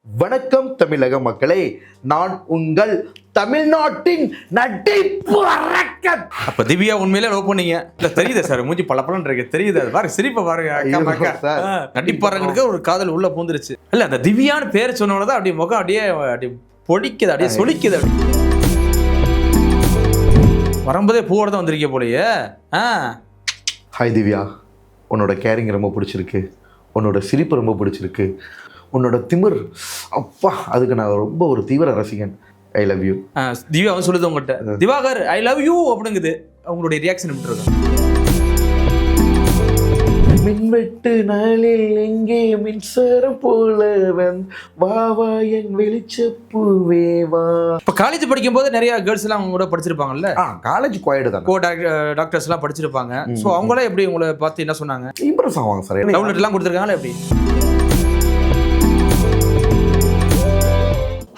வணக்கம் தமிழக மக்களே, நான் உங்கள் தமிழ்நாட்டின் நடிப்பு அரக்கன். அப்ப திவ்யா உண்மையிலே லவ் பண்ணீங்க? இல்ல தெரியுது சார், மூஞ்சி பளபளன்னு இருக்கு, தெரியுது. அது பாருங்க, சிரிப்பை பாருங்க. நடிப்பாரங்களுக்கு ஒரு காதல் உள்ள பூந்துருச்சு. இல்ல அந்த திவ்யான்னு பேர் சொன்னோம்தான் அப்படியே முகம் அப்படியே பொடிக்குது, அப்படியே சொலிக்குது. வரும்போதே பூவோட தான் வந்திருக்கே போலயே. ஹாய் திவ்யா, உன்னோட கேரிங் ரொம்ப பிடிச்சிருக்கு, உன்னோட சிரிப்பு ரொம்ப பிடிச்சிருக்கு, உன்னோட திமிர் அப்பா, அதுக்கு நான் ரொம்ப ஒரு தீவிர ரசிகன். ஐ லவ் யூ. திவ்யா வந்து சொல்லுது உங்கள்கிட்ட, திவாகர் ஐ லவ் யூ அப்படிங்குது. உங்களுடைய ரியாக்ஷன் எப்படி இருக்கு? மின்வெட்டு நாளில் எங்கே மின்சாரம் போல வா என் வெளிச்சப்பூவே வா. இப்போ காலேஜ் படிக்கும் போது நிறைய கேர்ள்ஸ் எல்லாம் அவங்க கூட படிச்சிருப்பாங்கல்ல? காலேஜ் குவாய்டு தான், டாக்டர்ஸ் எல்லாம் படிச்சிருப்பாங்க. ஸோ அவங்களாம் எப்படி உங்களை பார்த்து என்ன சொன்னாங்க? இம்ப்ரெஸ் ஆவாங்க சார். லவ் லெட்டர் எல்லாம் கொடுத்துருக்காங்களா எப்படி?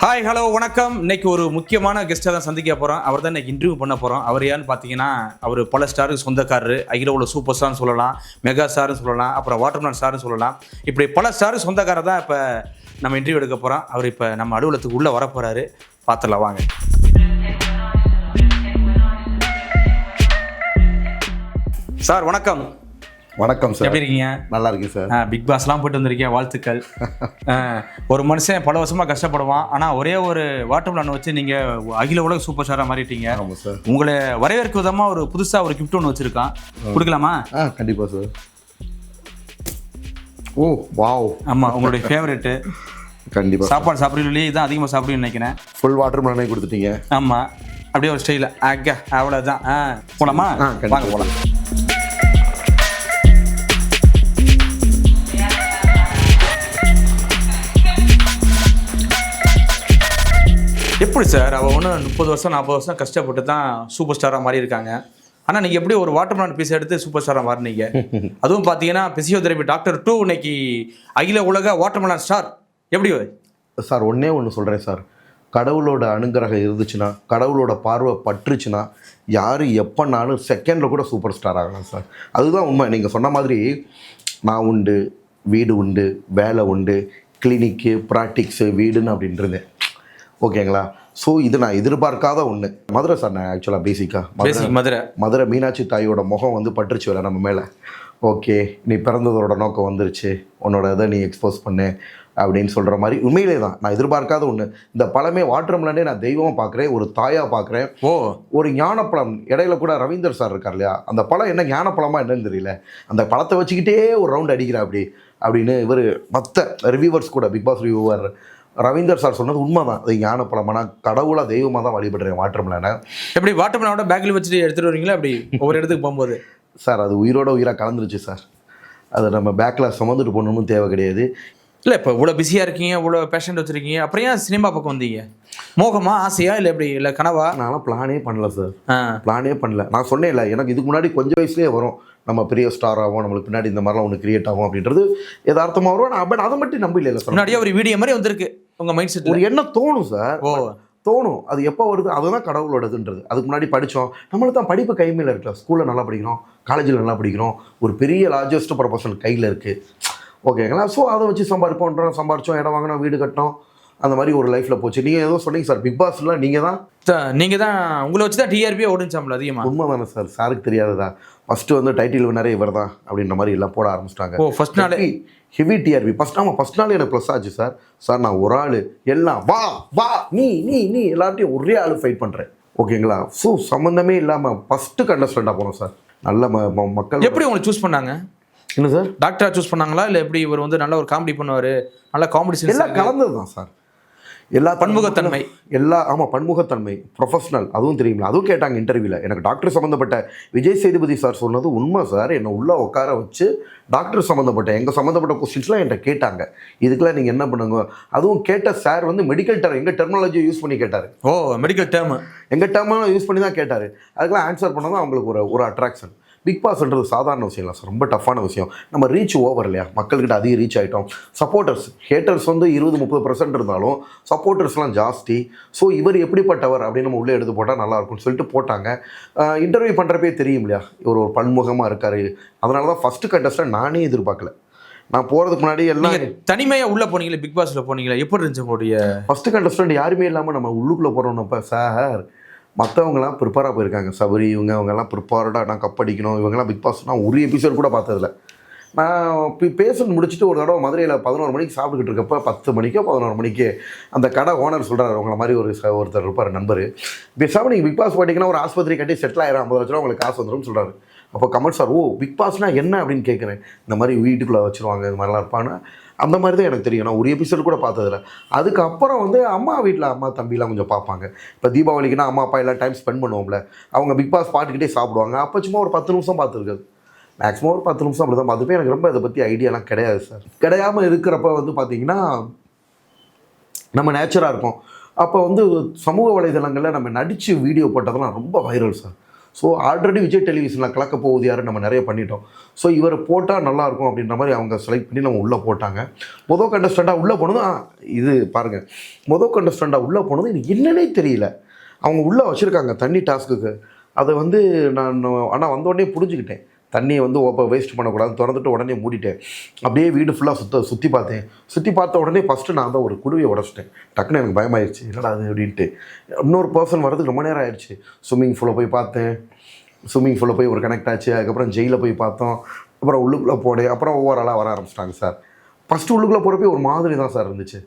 ஹாய் ஹலோ வணக்கம். இன்னைக்கு ஒரு முக்கியமான கெஸ்ட்டை தான் சந்திக்க போகிறோம். அவர் தான் இன்னைக்கு இன்டர்வியூ பண்ண போகிறோம். அவர் யான்னு பார்த்தீங்கன்னா, அவர் பல ஸ்டாருக்கு சொந்தக்காரரு. அகில உள்ள சூப்பர் ஸ்டார்னு சொல்லலாம், மெகா ஸ்டார்னு சொல்லலாம், அப்புறம் வாட்டர்மேன் ஸ்டார்னு சொல்லலாம். இப்படி பல ஸ்டாருக்கு சொந்தக்காரர் தான் இப்போ நம்ம இன்டர்வியூ எடுக்க போகிறோம். அவர் இப்போ நம்ம அலுவலகத்துக்கு உள்ளே வர போகிறாரு. பார்த்துடலாம் வாங்க. சார் வணக்கம். வணக்கம் சார், எப்படி இருக்கீங்க? நல்லா இருக்கேன் சார். பிக் பாஸ்லாம் போயிட்டு வந்திருக்கேன், வாழ்த்துக்கள். ஒரு மனுஷன் பல வருஷமாக கஷ்டப்படுவான், ஆனால் ஒரே ஒரு வாட்டர்மெலன் வச்சு நீங்கள் அகில உலக சூப்பர் ஸ்டாராக மாறிட்டீங்க. ஆமாம் சார். உங்களை வரவேற்க விதமாக ஒரு புதுசாக ஒரு கிஃப்ட் ஒன்று வச்சுருக்கான், கொடுக்கலாமா? கண்டிப்பாக சார். ஓ வாவ். ஆமாம், உங்களுடைய ஃபேவரெட்டு. கண்டிப்பாக. சாப்பாடு சாப்பிட்றீங்களே, இதான் அதிகமாக சாப்பிடுன்னு நினைக்கிறேன். ஃபுல் வாட்டர்மெலனே கொடுத்துட்டீங்க. ஆமாம், அப்படியே ஒரு ஸ்டைலில் அக்கா அவ்வளோதான். போகலாமா? வாங்க போகலாம். எப்படி சார், அவள் ஒன்று 30 வருஷம் 40 வருஷம் கஷ்டப்பட்டு தான் சூப்பர் ஸ்டாராக மாறி இருக்காங்க. ஆனால் நீங்கள் எப்படி ஒரு வாட்டர்மெலன் பீஸ் எடுத்து சூப்பர் ஸ்டாராக மாறினீங்க? அதுவும் பார்த்தீங்கன்னா பிசியோதெரபி டாக்டர் 2 இன்னைக்கு அகில உலக வாட்டர்மெலன் ஸ்டார். எப்படி சார்? ஒன்று சொல்கிறேன் சார், கடவுளோட அனுகிரகம் இருந்துச்சுன்னா, கடவுளோட பார்வை பற்றுச்சுன்னா, யார் எப்போனாலும் செகண்டில் கூட சூப்பர் ஸ்டார் ஆகலாம் சார். அதுதான் உண்மை. நீங்கள் சொன்ன மாதிரி நான் உண்டு, வீடு உண்டு, வேலை உண்டு, கிளினிக்கு, ப்ராக்டிக்ஸு, வீடுன்னு அப்படின்றது ஓகேங்களா. ஸோ இது நான் எதிர்பார்க்காத ஒன்று. மதுரை சார், நான் ஆக்சுவலாக பேசிக்காக மதுரை மீனாட்சி தாயோட முகம் வந்து பட்டுருச்சு வேலை நம்ம மேலே. ஓகே, நீ பிறந்ததோட நோக்கம் வந்துருச்சு, உன்னோட இதை நீ எக்ஸ்போஸ் பண்ணு அப்படின்னு சொல்கிற மாதிரி உண்மையிலே தான் நான் எதிர்பார்க்காத ஒன்று. இந்த பழமே வாட்டர்மெலனே நான் தெய்வமாக பார்க்குறேன், ஒரு தாயாக பார்க்குறேன். ஒரு ஞானப்பழம். இடையில கூட ரவீந்தர் சார் இருக்கார் இல்லையா, அந்த பழம் என்ன ஞானப்பழமாக என்னன்னு தெரியல, அந்த பழத்தை வச்சுக்கிட்டே ஒரு ரவுண்ட் அடிக்கிறா அப்படின்னு இவர் மற்ற ரிவ்யூவர்ஸ் கூட, Bigg Boss reviewer Ravindar sir சொன்னது உண்மை தான். அது ஞானப்பழம். நான் கடவுளாக தெய்வமாக தான் வழிபடுறேன் வாட்டர்மெலனை. எப்படி வாட்டர்மெலனோட பேக்கில் வச்சுட்டு எடுத்துகிட்டு வரீங்களா அப்படி ஒவ்வொரு இடத்துக்கு போகும்போது? சார், அது உயிராக கலந்துருச்சு சார். அதை நம்ம பேக்கில் சுமந்துட்டு போகணுன்னு தேவை கிடையாது. இல்லை, இப்போ இவ்வளோ பிஸியாக இருக்கீங்க, இவ்வளோ பேஷண்ட் வச்சுருக்கீங்க, அப்புறம் ஏன் சினிமா பக்கம் வந்தீங்க? மோகமா, ஆசையா, இல்லை எப்படி, இல்லை கனவா? நானும் பிளானே பண்ணல சார். பிளானே பண்ணல. நான் சொன்னேன் இல்லை, எனக்கு இதுக்கு முன்னாடி கொஞ்சம் வயசுலேயே வரும், நம்ம பெரிய ஸ்டார் ஆகும், நம்மளுக்கு பின்னாடி இந்த மாதிரிலாம் ஒன்று கிரியேட் ஆகும் அப்படின்றது யதார்த்தமாக வரும். நான் அதை மட்டும் நம்பல சார். முன்னாடியே ஒரு வீடியோ மாதிரி வந்திருக்கு உங்கள் மைண்ட் செட். ஒரு எண்ணம் தோணும் சார். தோணும். அது எப்போ வருது, அதுதான் கடவுளோடதுன்றது. அதுக்கு முன்னாடி படித்தோம், நம்மளுக்கு தான் படிப்பு கைமையில் இருக்கல. ஸ்கூலில் நல்லா படிக்கிறோம், காலேஜில் நல்லா படிக்கிறோம், ஒரு பெரிய லார்ஜஸ்ட் ப்ரொபோஷன் கையில் இருக்குது ஓகேங்களா. ஸோ அதை வச்சு சம்பாரிச்சோம், இடம் வாங்கினோம், வீடு கட்டினோம், அந்த மாதிரி ஒரு லைஃப்பில் போச்சு. நீங்கள் எதுவும் சொன்னீங்க சார், பிக் பாஸ்லாம் நீங்கள் தான் உங்களை வச்சு தான் டிஆர்பியே ஓடிச்சாம்ல அதிகமாக. உண்மை தானே சார்? சாருக்கு தெரியாததா? ஃபஸ்ட்டு வந்து டைட்டில் வினரே இவர் தான் அப்படின்ற மாதிரி எல்லாம் போட ஆரம்பிச்சிட்டாங்க. ஃபர்ஸ்ட் நாளே ஹெவி டிஆர்பி. ஃபஸ்ட் நாள் எனக்கு ப்ளஸ் ஆச்சு சார். சார், நான் ஒரு ஆள் எல்லாம் வா நீ எல்லார்ட்டையும் ஒரே ஆள் ஃபைட் பண்ணுறேன் ஓகேங்களா. ஸோ சம்மந்தமே இல்லாமல் ஃபஸ்ட்டு கண்டஸ்டண்ட்டாக போனோம் சார். நல்ல மக்கள் எப்படி உங்களை சூஸ் பண்ணாங்க? என்ன சார், டாக்டராக சூஸ் பண்ணாங்களா, இல்லை எப்படி இவர் வந்து நல்ல ஒரு காமெடி பண்ணுவார், நல்ல காமெடி எல்லாம் கலந்தது தான் சார். எல்லா பன்முகத்தன்மை, ஆமாம் பன்முகத்தன்மை, ப்ரொஃபஷனல், அதுவும் தெரியுங்களா. அதுவும் கேட்டாங்க இன்டர்வியூவில். எனக்கு டாக்டர் சம்மந்தப்பட்ட விஜய் சேதுபதி சார் சொன்னது உண்மை சார். என்னை உள்ளே உட்கார வச்சு டாக்டர் சம்மந்தப்பட்ட எங்கள் சம்மந்தப்பட்ட கொஸ்டின்ஸ்லாம் என்கிட்ட கேட்டாங்க. இதுக்கெல்லாம் நீங்கள் என்ன பண்ணுங்க. அதுவும் கேட்ட சார் வந்து மெடிக்கல் டேர்ம், எங்கள் டெர்மினாலஜியை யூஸ் பண்ணி கேட்டார். மெடிக்கல் டேர்ம் எங்கள் டேர்மெல்லாம் யூஸ் பண்ணி தான் கேட்டார். அதுக்கெல்லாம் ஆன்சர் பண்ணதான் அவங்களுக்கு ஒரு அட்ராக்ஷன். பிக் பாஸ்ன்றது சாதாரண விஷயம் இல்லை சார், ரொம்ப டஃப்பான விஷயம். நம்ம ரீச் ஓவர் இல்லையா, மக்கள்கிட்ட அதிக ரீச் ஆகிட்டோம். சப்போர்ட்டர்ஸ், ஹேட்டர்ஸ் வந்து 20-30% இருந்தாலும் சப்போர்ட்டர்ஸ்லாம் ஜாஸ்தி. ஸோ இவர் எப்படிப்பட்டவர் அப்படின்னு நம்ம உள்ளே எடுத்து போட்டால் நல்லாயிருக்கும்னு சொல்லிட்டு போட்டாங்க. இன்டர்வியூ பண்ணுறப்பே தெரியும் இல்லையா, இவர் ஒரு பன்முகமாக இருக்கார். அதனால தான் ஃபஸ்ட்டு கண்டஸ்டன்ட் நானே எதிர்பார்க்கல. நான் போகிறதுக்கு முன்னாடி எல்லாம் நீங்க தனிமையா உள்ள போனீங்களே, பிக் பாஸ்ல போனீங்களே, எப்படி இருந்துச்சு உங்களுடைய ஃபஸ்ட்டு கண்டஸ்டன்ட் யாருமே இல்லாமல் நம்ம உள்ளுக்குள்ளே போகிறோம்னப்ப சார் மற்றவங்களாம் ப்ரிப்பேராக போயிருக்காங்க. சபரி இவங்கெல்லாம் ப்ரிப்பேர்டாக நான் கப் அடிக்கணும், இவங்கெல்லாம் பிக் பாஸ் நான் ஒரு எபிசோட் கூட பார்த்ததில்ல. நான் பேசணும் முடிச்சுட்டு ஒரு தடவை மதுரையில் 11 மணிக்கு சாப்பிட்டுக்கிட்டு இருக்கப்போ 10 மணிக்கோ 11 மணிக்கு அந்த கடை ஓனர் சொல்கிறார், உங்களை மாதிரி ஒருத்தர் இருப்பார் நண்பர், பேசாமல் நீங்கள் பிக் பாஸ் போட்டிங்கன்னா ஒரு ஆஸ்பத்திரி கட்டி செட்டில் ஆயிரம் 50 லட்ச ரூபா உங்களுக்கு காசு வந்துடும் சொல்கிறாரு. அப்போ கமல் சார், ஓ பிக் பாஸ்னால் என்ன அப்படின்னு கேட்குறேன். இந்த மாதிரி வீட்டுக்குள்ளே வச்சுருவாங்க, இது மாதிரிலாம் இருப்பான்னு அந்த மாதிரி தான் எனக்கு தெரியும். நான் ஒரு எபிசோடு கூட பார்த்ததில்ல. அதுக்கப்புறம் அம்மா வீட்டில் அம்மா தம்பிலாம் கொஞ்சம் பார்ப்பாங்க. இப்போ தீபாவளிக்குன்னா அம்மா அப்பா எல்லாம் டைம் ஸ்பெண்ட் பண்ணுவோம்ல, அவங்க பிக் பாஸ் பாட்டுக்கிட்டே சாப்பிடுவாங்க. அப்போ சும்மா ஒரு 10 நிமிஷம் பார்த்துருக்காது, மேக்ஸிமம் ஒரு 10 நிமிஷம் அப்படி தான் பார்த்துப்பேன். எனக்கு ரொம்ப இதை பற்றி ஐடியாலாம் கிடையாது சார். கிடையாமல் இருக்கிறப்ப பார்த்தீங்கன்னா நம்ம நேச்சராக இருக்கும். அப்போ சமூக வலைதளங்களில் நம்ம நடித்து வீடியோ போட்டதெல்லாம் ரொம்ப viral sir. So already Vijay டெலிவிஷனில் கலக்க போகுது யாரும் நம்ம நிறைய பண்ணிட்டோம். ஸோ இவர் போட்டால் நல்லாயிருக்கும் அப்படின்ற மாதிரி அவங்க செலக்ட் பண்ணி நம்ம உள்ளே போட்டாங்க. மொதல் கண்டஸ்டண்ட்டாக உள்ளே போனதும் இது பாருங்கள், மொதல் கண்டஸ்டண்ட்டாக உள்ளே போனதும் எனக்கு என்னன்னே தெரியல. அவங்க உள்ளே வச்சுருக்காங்க தண்ணி டாஸ்க்குக்கு. அதை நான் ஆனால் வந்தோடனே புரிஞ்சுக்கிட்டேன், தண்ணியை வேஸ்ட் பண்ணக்கூடாது, திறந்துட்டு உடனே மூடிட்டேன். அப்படியே வீடு ஃபுல்லாக சுற்றி பார்த்தேன். சுற்றி பார்த்த உடனே ஃபஸ்ட்டு நான் தான் ஒரு குடுவையை உடச்சிட்டேன். டக்குன்னு எனக்கு பயமாயிருச்சு, என்னடா அது அப்படின்ட்டு. இன்னொரு பர்சன் வரதுக்கு ரொம்ப நேரம் ஆயிடுச்சு. ஸ்விம்மிங் பூலில் போய் பார்த்தேன், ஸ்விம்மிங் பூலில் போய் ஒரு கனெக்ட் ஆச்சு. அதுக்கப்புறம் ஜெயிலில் போய் பார்த்தோம், அப்புறம் உள்ளுக்குள்ளே போனேன். அப்புறம் ஒவ்வொரு ஆளாக வர ஆரம்பிச்சிட்டாங்க சார். ஃபஸ்ட்டு உள்ளுக்குள்ளே போகிறப்ப ஒரு மாதிரி தான் சார் இருந்துச்சு.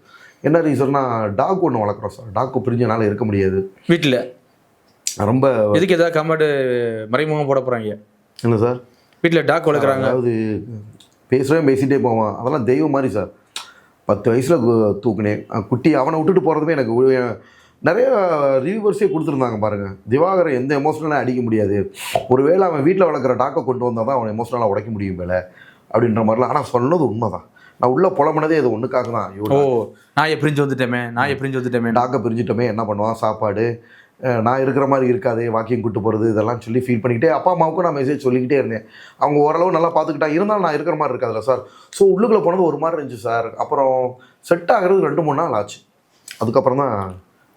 என்ன ரீசன்னா, டாக் ஒன்று வளர்க்குறோம் சார். டாக்கு பிரிஞ்சனால இருக்க முடியாது வீட்டில். ரொம்ப இதுக்கு ஏதாவது கமெண்ட் மறைமுகம் போட போகிறாங்க என்ன சார்? வீட்டில் டாக் வளர்க்குறாங்க, அதாவது பேசிகிட்டே போவான். அதெல்லாம் தெய்வம் மாதிரி சார். 10 வயசில் தூக்குனேன் குட்டி. அவனை விட்டுட்டு போகிறதுமே எனக்கு நிறைய ரிவ்யூவர்ஸே கொடுத்துருந்தாங்க பாருங்கள். திவாகரை எந்த எமோஷனலாக அடிக்க முடியாது, ஒருவேளை அவன் வீட்டில் வளர்க்குற டாக்கை கொண்டு வந்தால் தான் அவன் எமோஷனலாக உடைக்க முடியும் மேலே அப்படின்ற மாதிரிலாம். ஆனால் சொன்னது உண்மை தான். நான் உள்ளே புலம்புனதே இது ஒன்றுக்காக தான். ஓ நான் பிரிஞ்சு வந்துட்டேமே, டாக்கை பிரிஞ்சுட்டோமே, என்ன பண்ணுவான், சாப்பாடு நான் இருக்கிற மாதிரி இருக்காது, வாக்கிங் கூட்டு போகிறது இதெல்லாம் சொல்லி ஃபீல் பண்ணிக்கிட்டே அப்பா அம்மாவுக்கும் நான் மெசேஜ் சொல்லிக்கிட்டே இருந்தேன். அவங்க ஓரளவு நல்லா பார்த்துக்கிட்டா, இருந்தாலும் நான் இருக்கிற மாதிரி இருக்காதுல்ல சார். ஸோ உள்ளுக்குள்ளே போனது ஒரு மாதிரி இருந்துச்சு சார். அப்புறம் செட் ஆகிறது 2-3 நாள் ஆச்சு. அதுக்கப்புறம் தான்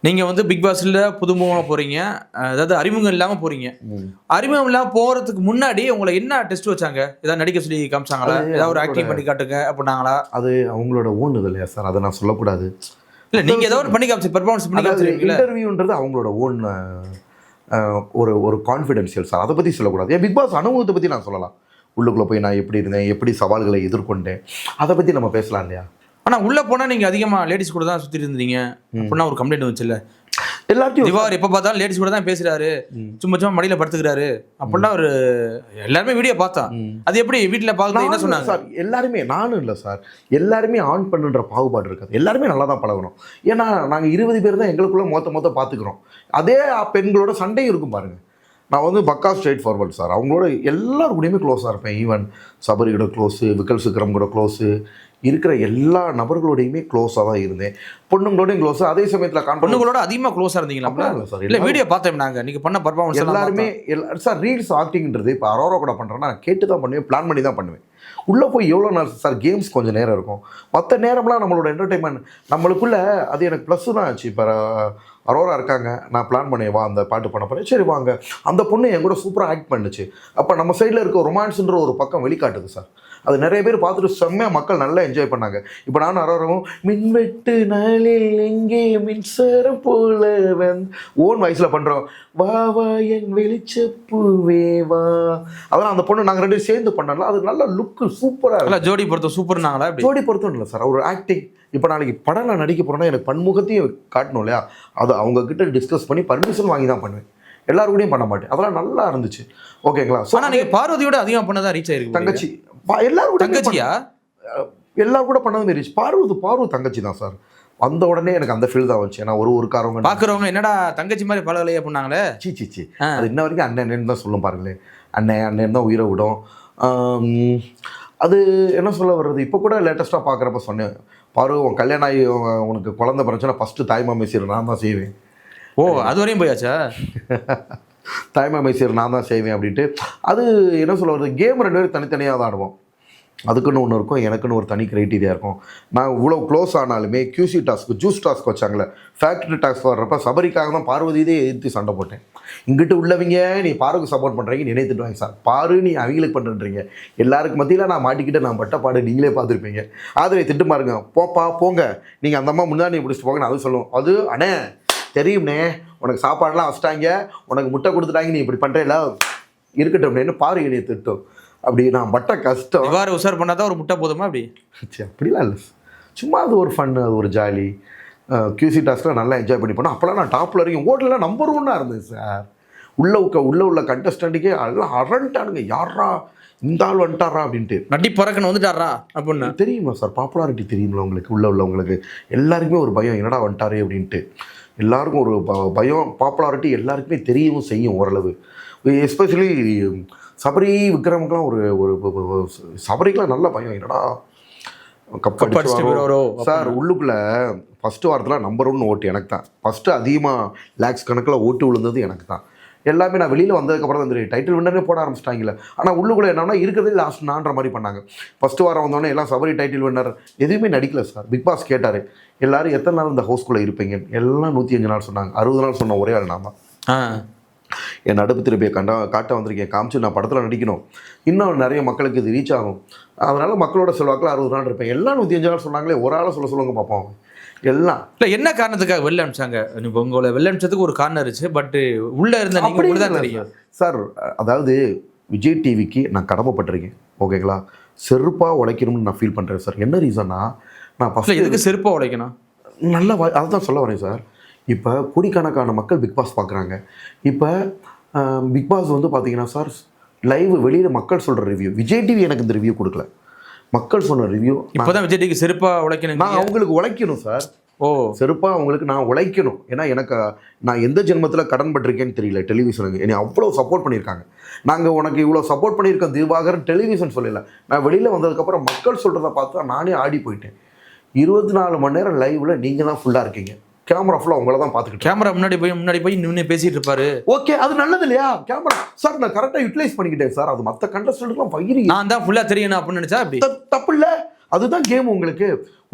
நீங்கள் பிக் பாஸில் புதுமுகமாக போகிறீங்க, அதாவது அறிமுகம் இல்லாமல் போகிறீங்க. அறிமுகம் இல்லாமல் போகிறதுக்கு முன்னாடி உங்களை என்ன டெஸ்ட் வச்சாங்க? ஏதாவது நடிக்க சொல்லி காமிச்சாங்களா? ஏதாவது ஒரு ஆக்டிங் பண்ணி காட்டுங்க அப்படின்னாங்களா? அது அவங்களோட ஓன் இது இல்லையா சார், அதை நான் சொல்லக்கூடாது. இல்லை நீங்கள் ஏதோ ஒரு பண்ணி காமிச்சு பெர்ஃபார்மன்ஸ் பண்ணி காமிச்சிருக்கீங்களா? இன்டர்வியூன்றது அவங்களோட ஓன் ஒரு கான்ஃபிடென்ஷியல் சார், அதை பற்றி சொல்லக்கூடாது. என் பிக் பாஸ் அனுபவத்தை பற்றி நான் சொல்லலாம். உள்ளுக்குள்ளே போய் நான் எப்படி இருந்தேன், எப்படி சவால்களை எதிர்கொண்டேன், அதை பற்றி நம்ம பேசலாம் இல்லையா? ஆனால் உள்ளே போனால் நீங்கள் அதிகமாக லேடிஸ் கூட தான் சுற்றிட்டு இருந்தீங்க அப்படின்னா ஒரு கம்ப்ளைண்ட் வந்துச்சுல்ல எல்லாத்தையும். திவாகர் எப்போ பார்த்தாலும் லேடிஸ் கூட தான் பேசுகிறாரு, சும்மா மடியில் படுத்துக்கிறாரு அப்படின்னா ஒரு எல்லாருமே வீடியோ பார்த்தோம். அது எப்படி வீட்டில் பார்த்து என்ன சொன்னாங்க சார்? எல்லாருமே, நானும் இல்லை சார், எல்லாருமே ஆன் பண்ணுன்ற பாகுபாடு இருக்காது. எல்லாருமே நல்லா தான் பழகணும். ஏன்னா நாங்கள் 20 பேர் தான் எங்களுக்குள்ளே மொத்த பார்த்துக்கிறோம். அதே பெண்களோட சண்டையும் இருக்கும் பாருங்கள். நான் பக்கா ஸ்ட்ரெயிட் ஃபார்வர்ட் சார். அவங்களோட எல்லாரும் கூடயுமே க்ளோஸாக இருப்பேன். ஈவன் சபரி கூட க்ளோஸு, விக்கல் சிக்ரம் கூட க்ளோஸு, இருக்கிற எல்லா நபர்களோடையுமே க்ளோஸாக தான் இருந்தேன். பொண்ணுங்களோடையும் க்ளோஸு. அதே சமயத்தில் பொண்ணுங்களோட அதிகமாக க்ளோஸாக இருந்தீங்களா? இல்லை சார், இல்லை வீடியோ பார்த்தேன் நாங்கள். நீங்கள் பண்ண பர்ஃபார்மன்ஸ் எல்லாருமே சார் ரீல்ஸ் ஆக்டிங்கிறது இப்போ அரோரா கூட பண்ணுறேன்னா நான் கேட்டு தான் பண்ணுவேன், பிளான் பண்ணி தான் பண்ணுவேன். உள்ளே போய் எவ்வளோ நாள் சார் கேம்ஸ் கொஞ்சம் நேரம் இருக்கும், மற்ற நேரம்லாம் நம்மளோட என்டர்டெயின்மெண்ட் நம்மளுக்குள்ளே. அது எனக்கு ப்ளஸ்ஸு தான் ஆச்சு. இப்போ அரோரா இருக்காங்க, நான் பிளான் பண்ணி வா அந்த பாட்டு பண்ண போகிறேன், சரி வாங்க. அந்த பொண்ணு என் கூட சூப்பராக ஆக்ட் பண்ணுச்சு. அப்போ நம்ம சைடில் இருக்க ரொமான்ஸுன்ற ஒரு பக்கம் வெளிக்காட்டுது சார். அது நிறைய பேர் பார்த்துட்டு செம்மையாக மக்கள் நல்லா என்ஜாய் பண்ணாங்க. இப்போ நானும் அரோராவும் மின்வெட்டு நாளில் எங்கே மின்சாரம் போல ஓன் வாய்ஸில் பண்ணுறோம், வா வா என் வெளிச்சப்பூவே வா. அதெல்லாம் அந்த பொண்ணு நாங்கள் 2 சேர்ந்து பண்ணல. அது நல்ல லுக்கு சூப்பராக இல்லை. ஜோடி பொருத்தம் சூப்பர்னாங்களா? ஜோடி பொருத்தம் இல்லை சார், ஒரு ஆக்டிங். இப்போ நாளைக்கு படம் நான் நடிக்க போகிறேன்னா எனக்கு பன்முகத்தையும் காட்டணும் இல்லையா? அது அவங்கக்கிட்ட டிஸ்கஸ் பண்ணி பர்மிஷன் வாங்கி தான் பண்ணுவேன். எல்லாருக்கூடையும் பண்ண மாட்டேன். அதெல்லாம் நல்லா இருந்துச்சு. ஓகேங்களா? ஸோ நீங்கள் பார்வதியோட அதிகமாக பண்ணதான் ரீச் ஆயிருக்கு. தங்கச்சி எல்லாரும் தங்கச்சியா? எல்லாரும் கூட பண்ணதுமே ரீச். பார்வதி தங்கச்சி தான் சார். வந்த உடனே எனக்கு அந்த ஃபீல் தான் வந்துச்சு. ஏன்னா ஒருக்காரவங்க பார்க்குறவங்க என்னடா தங்கச்சி மாதிரி பழகலையே பண்ணாங்களே. சீ அது இன்ன வரைக்கும் அண்ணன் தான் சொல்லும் பாருங்களேன். அண்ணன் தான் உயிரை விடும். அது என்ன சொல்ல வர்றது, இப்போ கூட லேட்டஸ்ட்டாக பார்க்குறப்ப சொன்னேன், பாரு உன் கல்யாணம் ஆகி உனக்கு குழந்தை பிறந்துச்சுன்னா ஃபஸ்ட்டு தாய்மாமை சீர் நான் தான் செய்வேன். ஓ அது வரையும் போயாச்சா? தாய்மாமை சீர் நான் தான் செய்வேன் அப்படின்ட்டு. அது என்ன சொல்ல வருது, கேம் 2 பேரும் தனித்தனியாக தான் ஆடுவோம். அதுக்குன்னு ஒன்று இருக்கும், எனக்குன்னு ஒரு தனி க்ரைட்டீரியா இருக்கும். நான் இவ்வளோ க்ளோஸ் ஆனாலுமே QC டாஸ்க்கு ஜூஸ் டாஸ்க் வச்சாங்களே, ஃபேக்ட்ரி டாஸ்க் வர்றப்ப சபரிக்காக தான் பார்வதியே எதிர்த்து சண்டை போட்டேன். இங்கிட்டு உள்ளவங்க நீ பாருக்கு சப்போர்ட் பண்ணுறீங்க நினைத்துட்டு சார், பாரு நீ அவங்களுக்கு பண்ணுறீங்க, எல்லாருக்கு மத்தியில் நான் மாட்டிக்கிட்டு நான் பட்ட பாடு நீங்களே பார்த்துருப்பீங்க. ஆதரவை திட்டு பாருங்க, போப்பா போங்க, நீங்கள் அந்த அம்மா முன்னாடி பிடிச்சிட்டு போங்க, நான் அது சொல்லுவோம். அது அண்ணே தெரியும்ண்ணே, உனக்கு சாப்பாடெலாம் வச்சிட்டாங்க, உனக்கு முட்டை கொடுத்துட்டாங்க, நீ இப்படி பண்ணுறேல இருக்கட்டும் பாரு என்னைய திட்டம். அப்படி நான் பட்ட கஷ்டம் இவ்வாறு உஷார் பண்ணாதான் ஒரு முட்டை போதுமா அப்படி? அப்படிலாம் இல்லை, சும்மா அது ஒரு ஃபன்னு, அது ஒரு ஜாலி. QC டாஸ்க்கில் நல்லா என்ஜாய் பண்ணி போனோம். அப்போலாம் நான் டாப்பில் வரைக்கும் ஓட்டலில் நம்பர் 1 இருந்தேன் சார். உள்ள கண்டஸ்டண்ட்டுக்கே எல்லாம் அரண்டானுங்க, யாரா இந்த ஆள் வந்துட்டாரா அப்படின்ட்டு. நட்டி பறக்கணும் வந்துட்டாரா அப்படின்னு தெரியுமா சார், பாப்புலாரிட்டி தெரியுங்களா உங்களுக்கு, உள்ளவங்களுக்கு எல்லாருக்குமே ஒரு பயம், என்னடா வந்துட்டாரு அப்படின்ட்டு. எல்லாருக்கும் ஒரு பயம், பாப்புலாரிட்டி எல்லாருக்குமே தெரியவும் செய்யும் ஓரளவு. எஸ்பெஷலி சபரி விக்ரமுக்கெலாம் ஒரு சபரிக்கெலாம் நல்ல பயம், என்னடா கப் அடிச்சு சார். உள்ளுக்குள்ளே ஃபஸ்ட்டு வாரத்தில் நம்பர் 1 ஓட்டு எனக்கு தான். ஃபஸ்ட்டு அதிகமாக லேக்ஸ் கணக்கில் ஓட்டு விழுந்தது எனக்கு தான். எல்லாமே நான் வெளியில் வந்ததுக்கப்புறம் தான் தெரியும், டைட்டில் வின்னரே போட ஆரம்பிச்சிட்டாங்களே. ஆனால் உள்ளுக்குள்ளே என்னன்னா இருக்கிறதே லாஸ்ட் நான்ற மாதிரி பண்ணாங்க. ஃபஸ்ட்டு வாரம் வந்தோடனே எல்லாம் சபரி டைட்டில் வின்னர் எதுவுமே நடிக்கல சார். பிக் பாஸ் கேட்டார் எல்லோரும் எத்தனை நாள் இந்த ஹவுஸ்குள்ளே இருப்பீங்க, எல்லாம் 105 நாள் சொன்னாங்க. 60 நாள் சொன்ன ஒரே ஆள் நான் தான். என் அடுப்பு திருப்பியை காட்ட வந்திருக்கேன், காமிச்சு நான் படத்தில் நடிக்கணும், இன்னும் நிறைய மக்களுக்கு இது ரீச் ஆகும், அதனால் மக்களோட செல்வாக்கில் 60 நாள் இருப்பேன். எல்லாம் 105 நாள் சொன்னாங்களே, ஒரு ஆளை சொல்லுங்க பார்ப்போம். எல்லாம் இல்லை என்ன காரணத்துக்காக வெளில அனுப்பிச்சாங்க? உங்களை வெளில அனுப்பிச்சதுக்கு ஒரு காரணம் இருந்துச்சு, பட் உள்ளே இருந்த நீங்கள் தான் தெரியும் சார். அதாவது விஜய் டிவிக்கு நான் கடமைப்பட்டிருக்கேன், ஓகேங்களா. செருப்பாக உழைக்கணும்னு நான் ஃபீல் பண்ணுறேன் சார். என்ன ரீசன்னா, நான் ஃபஸ்ட்டு எதுக்கு செருப்பாக உழைக்கணும்? நல்லா அதை தான் சொல்ல வரேன் சார். இப்போ கோடிக்கணக்கான மக்கள் பிக் பாஸ் பார்க்குறாங்க. இப்போ பிக் பாஸ் வந்து பார்த்தீங்கன்னா சார், லைவ் வெளியில் மக்கள் சொல்கிற ரிவ்யூ, விஜய் டிவி எனக்கு இந்த ரிவ்யூ கொடுக்கல, மக்கள் சொன்ன ரிவ்யூ. இப்போ தான் விஜய் டிவிக்கு செருப்பாக உழைக்கணும், நான் அவங்களுக்கு உழைக்கணும் சார். செருப்பாக அவங்களுக்கு நான் உழைக்கணும். ஏன்னா எனக்கு நான் எந்த ஜென்மத்தில் கடன் பட்டிருக்கேன்னு தெரியல. டெலிவிஷனுக்கு என்னை அவ்வளோ சப்போர்ட் பண்ணியிருக்காங்க. நாங்கள் உனக்கு இவ்வளோ சப்போர்ட் பண்ணியிருக்கோம் திவாகரன் டெலிவிஷன் சொல்லல. நான் வெளியில் வந்ததுக்கப்புறம் மக்கள் சொல்கிறத பார்த்து நானே ஆடி போயிட்டேன். 24 மணி நேரம் லைவில் நீங்கள் தான் ஃபுல்லாக இருக்கீங்க, கேமரா ஃபுல்லாக உங்களை தான் பார்த்துக்கிட்டு. கேமரா முன்னாடி போய் நின்று பேசிட்டு இருப்பாரு. ஓகே, அது நல்லது இல்லையா? கேமரா சார் நான் கரெக்டாக யூட்டிலைஸ் பண்ணிக்கிட்டேன் சார். அது மற்ற கண்டஸ்டன்ட்லாம் பயிரி நான் தான் ஃபுல்லாக தெரியணும் அப்படின்னு நினச்சா அப்படி தப்பு இல்லை. அதுதான் கேம். உங்களுக்கு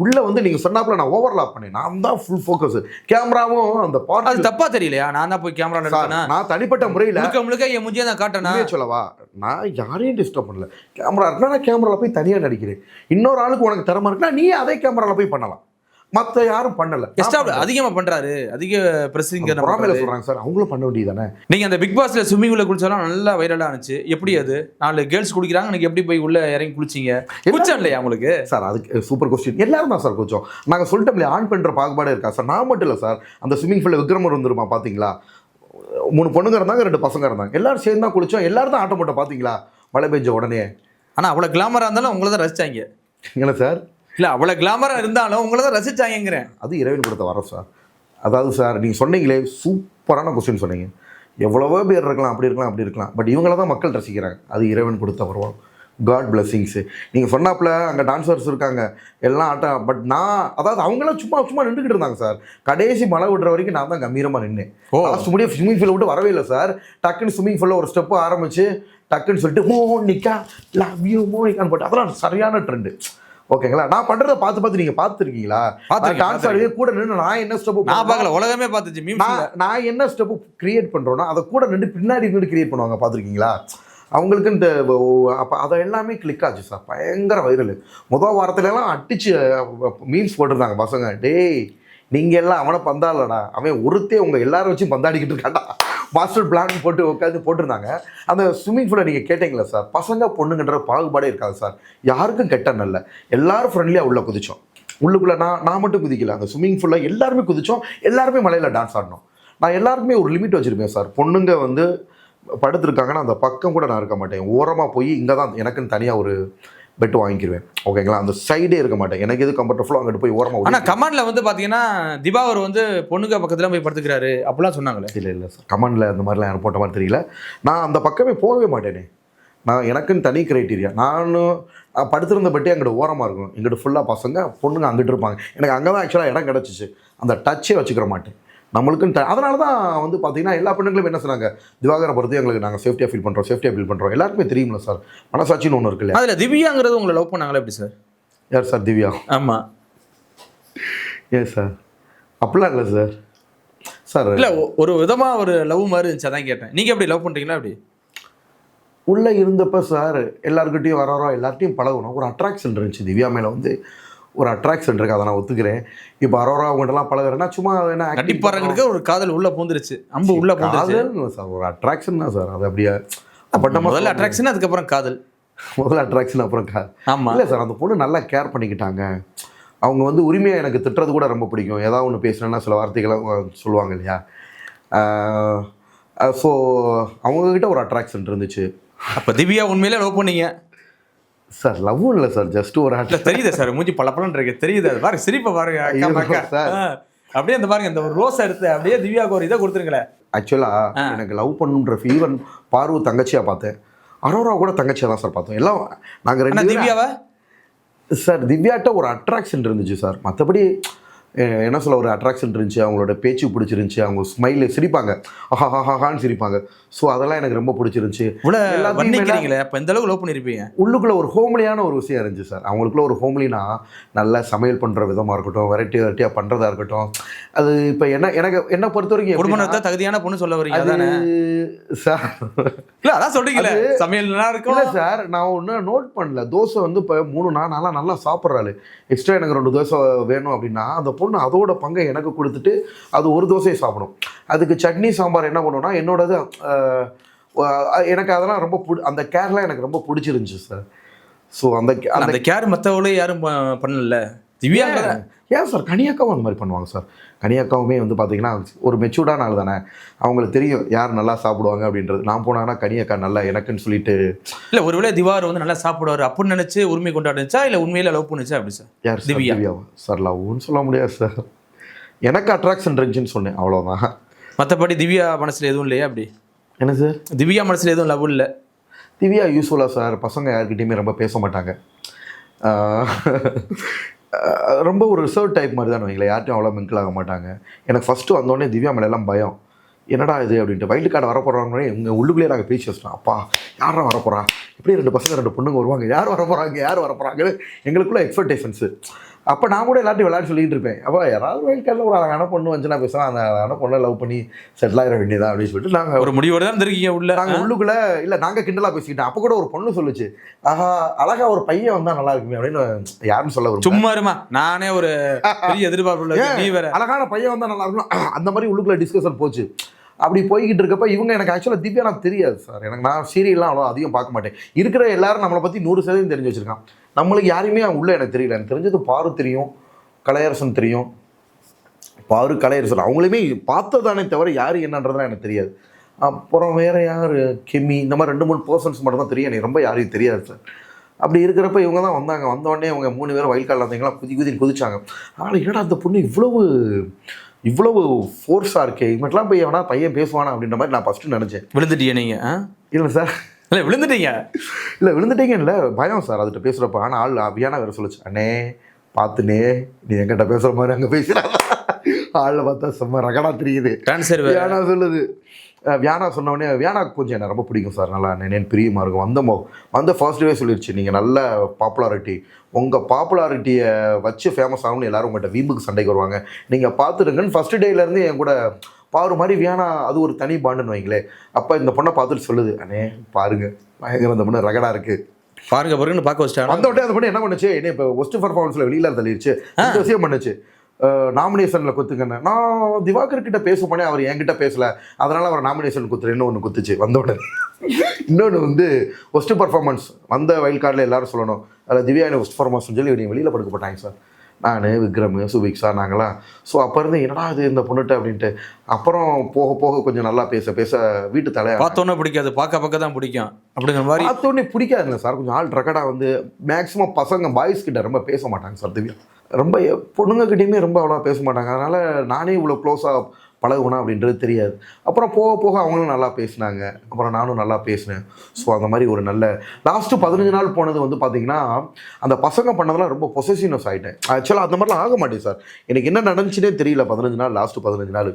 உள்ளே வந்து நீங்கள் சொன்னாப்புல நான் ஓவர்லாப் பண்ணேன், நான் தான் ஃபுல் ஃபோக்கஸ். கேமராவும் அந்த பாட்டு அது தப்பா தெரியலையா? நான் தான் போய் கேமரா எடுத்தேன். நான் தனிப்பட்ட முறையில் முழுக்க என் முஞ்சியை தான் காட்டணும் சொல்லவா. நான் யாரையும் டிஸ்டர்ப் பண்ணல. கேமரா இருக்குன்னா நான் கேமராவில் போய் தனியாக நடிக்கிறேன். இன்னொரு ஆளுக்கு உனக்கு திறமை இருக்குன்னா நீ அதே கேமராவில் போய் பண்ணலாம், மற்ற யாரும் பண்ணல. அதிகமாக பண்றாரு, அதிக பிரசிங்க சொல்றாங்க சார், அவங்களும் பண்ண வேண்டியது தானே. நீங்க அந்த பிக் பாஸ்ல ஸ்விம்மிங் உள்ள குளிச்சாலும் நல்லா வைரலா இருந்துச்சு. எப்படி அது 4 கேர்ள்ஸ் குளிக்கிறாங்க, நீங்க எப்படி போய் உள்ள இறங்கி குளிச்சிங்க? குளிச்சா இல்லையா உங்களுக்கு? சார் அதுக்கு சூப்பர் கொஸ்டின். எல்லாரும் தான் சார் குளிச்சோம். நாங்கள் சொல்லிட்டோம்ல, ஆன் பண்ற பாகுபாடு இருக்கா சார். நான் மட்டும் இல்லை சார், அந்த ஸ்விம்மிங் பூல்ல விக்ரமர் வந்துருமா பார்த்தீங்களா, 3 பொண்ணுங்க இருந்தாங்க, 2 பசங்க இருந்தாங்க, எல்லாரும் சேர்ந்து தான் குளிச்சோம். எல்லாரும் தான் ஆட்டம் போட்டோம் பார்த்தீங்களா மழை பெஞ்ச உடனே. ஆனால் அவ்வளோ கிளாமரா இருந்தாலும் உங்களை தான் ரசிச்சாங்க என்ன சார்? இல்லை அவ்வளோ கிளாமராக இருந்தாலும் உங்களை தான் ரசிச்சாங்கிறேன். அது இறைவன் கொடுத்த வர சார். அதாவது சார் நீங்கள் சொன்னீங்களே சூப்பரான கொஸ்டின் சொன்னீங்க. எவ்வளவோ பேர் இருக்கலாம், அப்படி இருக்கலாம், அப்படி இருக்கலாம், பட் இவங்கள தான் மக்கள் ரசிக்கிறாங்க. அது இறைவன் கொடுத்த வருவாங்க. காட் பிளெஸிங்ஸு. நீங்கள் சொன்னாப்புல அங்கே டான்ஸர்ஸ் இருக்காங்க எல்லாம் ஆட்டம், பட் நான் அதாவது அவங்களாம் சும்மா நின்றுக்கிட்டு இருந்தாங்க சார். கடைசி மழை விடுற வரைக்கும் நான் தான் கம்பீரமாக நின்னேன். லாஸ்ட் முடிய ஸ்விம்மிங் ஃபூலை விட்டு வரவே இல்லை சார். டக்குன்னு ஸ்விம்மிங் ஃபூலில் ஒரு ஸ்டெப்பு ஆரம்பிச்சு டக்குன்னு சொல்லிட்டு மோனிகா லவ் யூ மோனிகான்னு போட்டு அதெல்லாம் சரியான ட்ரெண்டு. ஓகேங்களா? நான் பண்றதை பார்த்து நீங்க பார்த்துருக்கீங்களா? டான்ஸ் ஆடி கூட நின்று நான் என்ன ஸ்டெப் நான் பார்க்கல, உலகமே பார்த்துச்சு. நான் என்ன ஸ்டெப் கிரியேட் பண்றோன்னா அதை கூட நின்று பின்னாடி நின்று கிரியேட் பண்ணுவாங்க, பார்த்துருக்கீங்களா? அவங்களுக்கு இந்த அப்போ அதை எல்லாமே கிளிக் ஆச்சு சார். பயங்கர வைரல். முதல் வாரத்துலலாம் அடிச்சு மீம்ஸ் போட்டிருந்தாங்க பசங்க. டேய் நீங்கள் எல்லாம் அவனை பந்தாடலடா, அவன் ஒருத்தே உங்கள் எல்லாரும் வச்சு பந்தாடிக்கிட்டு இருக்காண்டா, மாஸ்டர் பிளான் போட்டு உட்காந்து போட்டிருந்தாங்க. அந்த ஸ்விம்மிங் பூலை நீங்கள் கேட்டீங்களா சார், பசங்க பொண்ணுங்கன்ற பாகுபாடே இருக்காது சார். யாருக்கும் கெட்ட நல்ல எல்லாரும் ஃப்ரெண்ட்லியாக உள்ளே குதித்தோம். உள்ளுக்குள்ளே நான் மட்டும் குதிக்கல, அந்த ஸ்விம்மிங் பூலில் எல்லாருமே குதித்தோம். எல்லாருமே மலையில் டான்ஸ் ஆடினோம். நான் எல்லாருக்குமே ஒரு லிமிட் வச்சுருப்பேன் சார். பொண்ணுங்க வந்து படுத்துருக்காங்கன்னா அந்த பக்கம் கூட நான் இருக்க மாட்டேன். ஓரமாக போய் இங்கே தான் எனக்குன்னு தனியாக ஒரு பெட்டு வாங்கிக்கிடுவேன். ஓகேங்களா? அந்த சைடே இருக்க மாட்டேன். எனக்கு எது கம்ஃபர்டபுளோ அங்கிட்டு போய் ஓரமாக. ஆனால் கமெண்டில் வந்து பார்த்தீங்கன்னா திவாகர் வந்து பொண்ணுங்க பக்கத்தில் போய் படுத்துக்கிறாரு அப்படிலாம் சொன்னாங்களே. இல்லை சார், கமெண்டில் அந்த மாதிரிலாம் யாரும் போட்ட மாதிரி தெரியல. நான் அந்த பக்கமே போகவே மாட்டேனே. நான் எனக்குன்னு தனி க்ரைட்டீரியா. நானும் படுத்திருந்த பெட்டே அங்கிட்டு ஓரமாக இருக்கும். இங்கிட்டு ஃபுல்லாக பசங்க பொண்ணுங்க அங்கிட்டு இருப்பாங்க. எனக்கு அங்கே தான் ஆக்சுவலாக இடம் கிடச்சிச்சு. அந்த டச்சே வச்சுக்கிற மாட்டேன். நம்மளுக்குன்னு அதனால தான் வந்து பார்த்தீங்கன்னா எல்லா பெண்ணுங்களும் என்ன சொன்னாங்க, திவாகரை பொறுத்து எங்களுக்கு நாங்கள் சேஃப்டியாக ஃபீல் பண்ணுறோம் எல்லாருக்குமே தெரியுமில்ல சார், மனசாட்சின்னு ஒன்று இருக்கு இல்லையா. அதில் திவ்யாங்கிறது உங்களை லவ் பண்ணாங்களா எப்படி சார்? யார் சார்? திவ்யா? ஆமாம். ஏன் சார் அப்படிலாம் இல்லை சார். சார் இல்லை, ஒரு விதமாக ஒரு லவ் மாதிரி இருந்துச்சு, அதான் கேட்டேன். நீங்கள் எப்படி லவ் பண்ணுறீங்களா அப்படி? உள்ளே இருந்தப்போ சார் எல்லாருக்கிட்டையும் வரோம், எல்லார்ட்டையும் பழகணும், ஒரு அட்ராக்ஷன் இருந்துச்சு திவ்யா மேலே வந்து ஒரு அட்ராக்ஷன் இருக்குது, அதை நான் ஒத்துக்கிறேன். இப்போ அரோரா அவங்கள்ட்டலாம் பழகுறேன்னா சும்மா என்ன நடிப்பாரங்களுக்கு ஒரு காதல் உள்ளே பூந்துருச்சு, அம்பு உள்ளே பூந்துருச்சு சார், ஒரு அட்ராக்ஷன் தான் சார். அது அப்படியே அப்போ முதல்ல அட்ராக்ஷன், அதுக்கப்புறம் காதல். முதல்ல அட்ராக்ஷன் அப்புறம் ஆமாம். இல்லை சார், அந்த பொண்ணு நல்லா கேர் பண்ணிக்கிட்டாங்க. அவங்க வந்து உரிமையாக எனக்கு திட்டுறது கூட ரொம்ப பிடிக்கும். ஏதாவது ஒன்று பேசினேன்னா சில வார்த்தைகளை சொல்லுவாங்க இல்லையா. ஸோ அவங்கக்கிட்ட ஒரு அட்ராக்ஷன் இருந்துச்சு. அப்போ திவ்யா உண்மையிலே லவ் பண்ணீங்க சார்? லவ்வும் இல்லை சார், ஜஸ்ட் ஒரு தெரியுது சார், மூஞ்சி பளபளன்னு இருக்கு, தெரியுது. அது பாருங்க, சிரிப்பை பாருங்க சார். அப்படியே அந்த பாருங்க, இந்த ஒரு ரோஸ் எடுத்து அப்படியே திவ்யாவுக்கு ஒரு இதை கொடுத்துருங்களேன். ஆக்சுவலாக எனக்கு லவ் பண்ணுன்ற ஈவன் பார்வு தங்கச்சியாக பார்த்தேன், அரோரா கூட தங்கச்சியாக தான் சார் பார்த்தோம். எல்லாம் நாங்கள் ரெண்டு. திவ்யாவை சார் திவ்யாட்ட ஒரு அட்ராக்ஷன் இருந்துச்சு சார். மற்றபடி என்ன சொல்ல, ஒரு அட்ராக்ஷன் இருந்துச்சு, அவங்களோட பேச்சு பிடிச்சிருந்துச்சி, அவங்க ஸ்மைல் சிரிப்பாங்க, ஆஹாஹான்னு சிரிப்பாங்க. ஸோ அதெல்லாம் எனக்கு ரொம்ப பிடிச்சிருந்துச்சி. எல்லாத்தையும் அப்போ இந்த அளவுக்கு லவ் பண்ணியிருப்பீங்க. உள்ளுக்குள்ளே ஒரு ஹோம்லியான ஒரு விஷயம் இருந்துச்சு சார். அவங்களுக்குள்ள ஒரு ஹோம்லினா நல்லா சமையல் பண்ணுற விதமாக இருக்கட்டும், வெரைட்டியாக பண்ணுறதா இருக்கட்டும். அது இப்போ என்ன பொறுத்த வரைக்கும் குடும்பத்தை தகுதியான பொண்ணு சொல்ல வரீங்க தானே சார்? இல்லை, அதான் சொல்கிறீங்களே, சமையல் நல்லா இருக்கும். இல்லை சார், நான் ஒன்று நோட் பண்ணல. தோசை வந்து இப்போ 3 நாளாக நல்லா சாப்பிட்றாள், எக்ஸ்ட்ரா எனக்கு 2 தோசை வேணும் அப்படின்னா அந்த பொண்ணு அதோட பங்கை எனக்கு கொடுத்துட்டு அது ஒரு தோசையை சாப்பிடும். அதுக்கு சட்னி சாம்பார் என்ன பண்ணுவோன்னா என்னோடது. எனக்கு அதெல்லாம் ரொம்ப அந்த கேர்லாம் எனக்கு ரொம்ப பிடிச்சிருந்துச்சி சார். ஸோ அந்த கேர் மற்றவங்களே யாரும் பண்ணல. திவ்யா ஏன் சார்? கனியாக்காவும் அந்த மாதிரி பண்ணுவாங்க சார். கனியாக்காவுமே வந்து பார்த்தீங்கன்னா ஒரு மெச்சூர்டான ஆள் தானே, அவங்களுக்கு தெரியும் யார் நல்லா சாப்பிடுவாங்க அப்படின்றது. நான் போனாங்கன்னா கனியாக்கா நல்லா எனக்குன்னு சொல்லிட்டு. இல்லை, ஒருவேளை திவார் வந்து நல்லா சாப்பிடுவார் அப்படின்னு நினச்சி உரிமை கொண்டாடுச்சா, இல்லை உண்மையில லவ் பண்ணுச்சா அப்படி சார்? யார்? திவ்யாவா சார்? லவ்னு சொல்ல முடியாது சார், எனக்கு அட்ராக்ஷன் இருந்துச்சுன்னு சொன்னேன், அவ்வளோதான். மற்றபடி திவ்யா மனசில் எதுவும் இல்லையா அப்படி? என்ன சார்? திவ்யா மனசில் எதுவும் லவ் இல்லை. திவ்யா யூஸ்வலாக சார் பசங்க யார்கிட்டையுமே ரொம்ப பேச மாட்டாங்க, ரொம்ப ஒரு ரிசர்வ் டைப் மாதிரி தான் வைங்களேன், யார்ட்டையும் அவ்வளோ மிங்கிள் ஆக மாட்டாங்க. எனக்கு ஃபஸ்ட்டு வந்தோடனே திவ்யா மேலே எல்லாம் பயம், என்னடா இது அப்படின்ட்டு. வைல்டு கார்டு வரப்போகிறாங்கன்னே எங்கள் உள்ளுக்குள்ளேயே நாங்கள் பேசி வச்சிட்டோம், அப்பா யாரும் வரப்போகிறா, இப்படி 2 பசங்க 2 பொண்ணுங்க வருவாங்க, யார் வரப்போகிறாங்கன்னு எங்களுக்குள்ள எக்ஸ்பெக்டேஷன்ஸு. அப்போ நான் கூட எல்லாத்தையும் விளையாட்டு சொல்லிட்டு இருப்பேன். அப்போ யாராவது வைல்டு கார்டில் ஒரு அழகான பொண்ணு வந்துச்சுன்னா பேசுகிறேன், அந்த அழகான பொண்ணை லவ் பண்ணி செட்டில் ஆகிட வேண்டியதான் அப்படின்னு சொல்லிட்டு நாங்கள் ஒரு முடிவோடு தான் இருக்கீங்க உள்ள. நாங்கள் உள்ளுக்குள்ளே இல்லை, நாங்கள் கிண்டலாக பேசிக்கிட்டோம். அப்போ கூட ஒரு பொண்ணு சொல்லுச்சு, ஆஹா அழகா ஒரு பையன் வந்தால் நல்லா இருக்குமே அப்படின்னு. யாருன்னு சொல்ல வரும்? சும்மா இருமா, நானே ஒரு பெரிய எதிர்பார்ப்பு, நீ வேற அழகான பையன் வந்தால் நல்லா இருக்கணும் அந்த மாதிரி உள்ளுக்குள்ளே டிஸ்கஷன் போச்சு. அப்படி போய்கிட்டு இருக்கப்ப இவங்க எனக்கு ஆக்சுவலாக திவ்யா எனக்கு தெரியாது சார். நான் சீரியல்லாம் அவ்வளோ அதிகம் பார்க்க மாட்டேன். இருக்கிற எல்லாரும் நம்மளை பற்றி 100% தெரிஞ்சு வச்சுருக்கான். நம்மளுக்கு யாருமே உள்ளே எனக்கு தெரியல. எனக்கு தெரிஞ்சது பாரு தெரியும், கலையரசன் தெரியும். பாரு, கலையரசன் அவங்களுமே பார்த்ததானே தவிர யார் என்னன்றதுலாம் எனக்கு தெரியாது. அப்புறம் வேறு யார், கெமி, இந்த மாதிரி 2-3 பர்சன்ஸ் மட்டும் தான் தெரியும். எனக்கு ரொம்ப யாரையும் தெரியாது சார். அப்படி இருக்கிறப்ப இவங்க தான் வந்தாங்க. வந்தோடனே அவங்க 3 பேரும் வயல் காலில் வந்தீங்களாம் குதிச்சாங்க. ஆனால் என்னடா அந்த பொண்ணு இவ்வளவு ஃபோர்ஸாக இருக்கே, இவங்கெல்லாம் போய் எவனா பையன் பேசுவானா அப்படின்ற மாதிரி நான் ஃபஸ்ட்டு நினச்சேன். விழுந்துட்டீங்க நீங்கள்? இல்லை சார், இல்லை விழுந்துட்டீங்க. இல்லை பயம் சார் அதுகிட்ட பேசுகிறப்ப. ஆனால் ஆள் வியானா வேறு சொல்லிச்சு, அண்ணே பார்த்துனே நீ என்கிட்ட பேசுகிற மாதிரி அங்கே பேசுகிறாங்க. ஆளில் பார்த்தா செம்ம ரகடாக தெரியுது. வியானா சொல்லுது. வியானா சொன்னோடனே வியானா கொஞ்சம் என்ன ரொம்ப பிடிக்கும் சார், நல்லா நினைன்னு பிரியமாக இருக்கும். வந்த ஃபர்ஸ்ட் டேவே சொல்லிடுச்சு, நீங்கள் நல்ல பாப்புலாரிட்டி, உங்கள் பாப்புலாரிட்டியை வச்சு ஃபேமஸ் ஆகணும்னு எல்லோரும் உங்கள்கிட்ட வீம்புக்கு சண்டைக்கு வருவாங்க, நீங்கள் பார்த்துருங்கன்னு ஃபஸ்ட்டு டேலேருந்து என் கூட பாரு மாதிரி வியானா அது ஒரு தனி பாண்டுன்னு வைங்களேன். அப்போ இந்த பொண்ணை பார்த்துட்டு சொல்லுது, அண்ணே பாருங்க பயங்கர இந்த பொண்ணு ரகடாக இருக்குது பாருங்க பாருங்கன்னு பார்க்க வச்சிட்டாங்க. அந்த உடனே அந்த பொண்ணு என்ன பண்ணுச்சு, என்ன இப்போ ஒஸ்ட் பர்ஃபார்மன்ஸில் வெளியில் தள்ளிடுச்சு. அந்த விஷயம் பண்ணுச்சு, நாமினேஷனில் குத்துங்கன்னு. நான் திவாகர் கிட்ட பேச போனேன், அவர் என்கிட்ட பேசலை, அதனால் அவர் நாமினேஷன் குத்துறேன்னு ஒன்று குத்துச்சு வந்தோடனே. இன்னொன்று வந்து ஒஸ்ட் பர்ஃபார்மன்ஸ் வந்த வைல்ட் கார்டில் எல்லாரும் சொல்லணும், அதில் திவ்யா ஒஸ்ட் பர்ஃபார்மன்ஸ் சொல்லி இவங்க வெளியில் படுக்க போட்டாங்க சார். நான், விக்ரம், சுபிக்ஷா நாங்களாம். ஸோ அப்போ இருந்து என்னடா இது இந்த பொண்ணுட்ட அப்படின்ட்டு. அப்புறம் போக போக கொஞ்சம் நல்லா பேச வீட்டு தலையை பார்த்தோன்னே பிடிக்காது, பார்க்க தான் பிடிக்கும் அப்படிங்கிற மாதிரி. பார்த்தோன்னே பிடிக்காதுங்க சார். கொஞ்சம் ஆள் ரெக்கார்டாக வந்து மேக்ஸிமம் பசங்க பாய்ஸ் கிட்ட ரொம்ப பேச மாட்டாங்க சார் திவ்யா. ரொம்ப பொண்ணுங்கக்கிட்டையுமே ரொம்ப அவ்வளோ பேச மாட்டாங்க. அதனால் நானே இவ்வளோ க்ளோஸாக பழகுனா அப்படின்றது தெரியாது. அப்புறம் போக போக அவங்களும் நல்லா பேசினாங்க, அப்புறம் நானும் நல்லா பேசினேன். ஸோ அந்த மாதிரி ஒரு நல்ல லாஸ்ட்டு 15 நாள் போனது வந்து பார்த்தீங்கன்னா, அந்த பசங்க பண்ணதெல்லாம் ரொம்ப பொசசிவ்னஸ் ஆகிட்டேன். ஆக்சுவலாக அந்த மாதிரிலாம் ஆக மாட்டேன் சார். எனக்கு என்ன நடந்துச்சுன்னே தெரியல 15 நாள், லாஸ்ட்டு 15 நாள்.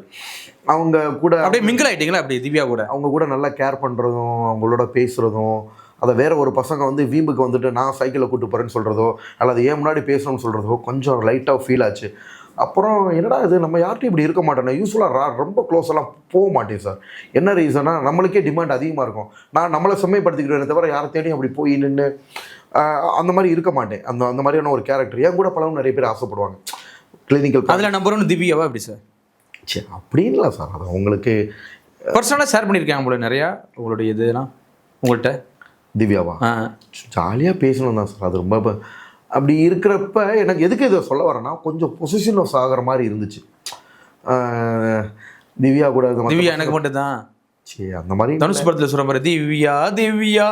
அவங்க கூட அப்படியே மிங்கிள் ஆகிட்டீங்களா அப்படி திவ்யா கூட? அவங்க கூட நல்லா கேர் பண்ணுறதும், அவங்களோட பேசுகிறதும், அதை வேற ஒரு பசங்க வந்து வீம்புக்கு வந்துட்டு நான் சைக்கிளில் கூட்டு போகிறேன்னு சொல்கிறதோ, அல்லது ஏன் முன்னாடி பேசணும்னு சொல்கிறதோ கொஞ்சம் லைட்டாக ஃபீல் ஆச்சு. அப்புறம் என்னடா இது, நம்ம யார்ட்டையும் இப்படி இருக்க மாட்டேன். யூஸ்வலாக ரொம்ப க்ளோஸெல்லாம் போக மாட்டேன் சார். என்ன ரீசன்னா, நம்மளுக்கே டிமாண்ட் அதிகமாக இருக்கும். நான் நம்மளை செம்மைப்படுத்திக்கிட்டேன் தவிர யாரை தேடியும் அப்படி போய் நின்று அந்த மாதிரி இருக்க மாட்டேன். அந்த மாதிரியான ஒரு கேரக்டர் என் கூட பழகும் நிறைய பேர் ஆசைப்படுவாங்க. கிளினிக்கல் அதில் நம்பர் 1 திவ்யாவா எப்படி சார்? சரி அப்படின்லாம் சார், அது உங்களுக்கு பர்சனலாக ஷேர் பண்ணியிருக்கேன் உங்களை நிறையா உங்களுடைய இதெல்லாம் உங்கள்கிட்ட. திவ்யாவா ஜாலியாக பேசணும் தான் சார். அது ரொம்ப அப்படி இருக்கிறப்ப எனக்கு எதுக்கு இதை சொல்ல வரேன்னா, கொஞ்சம் பொசிஷனஸ் ஆகிற மாதிரி இருந்துச்சு திவ்யா கூட. திவ்யா எனக்கு மட்டும் தான் சரி அந்த மாதிரி தனுஷ் படத்தில் சொல்கிற மாதிரி திவ்யா திவ்யா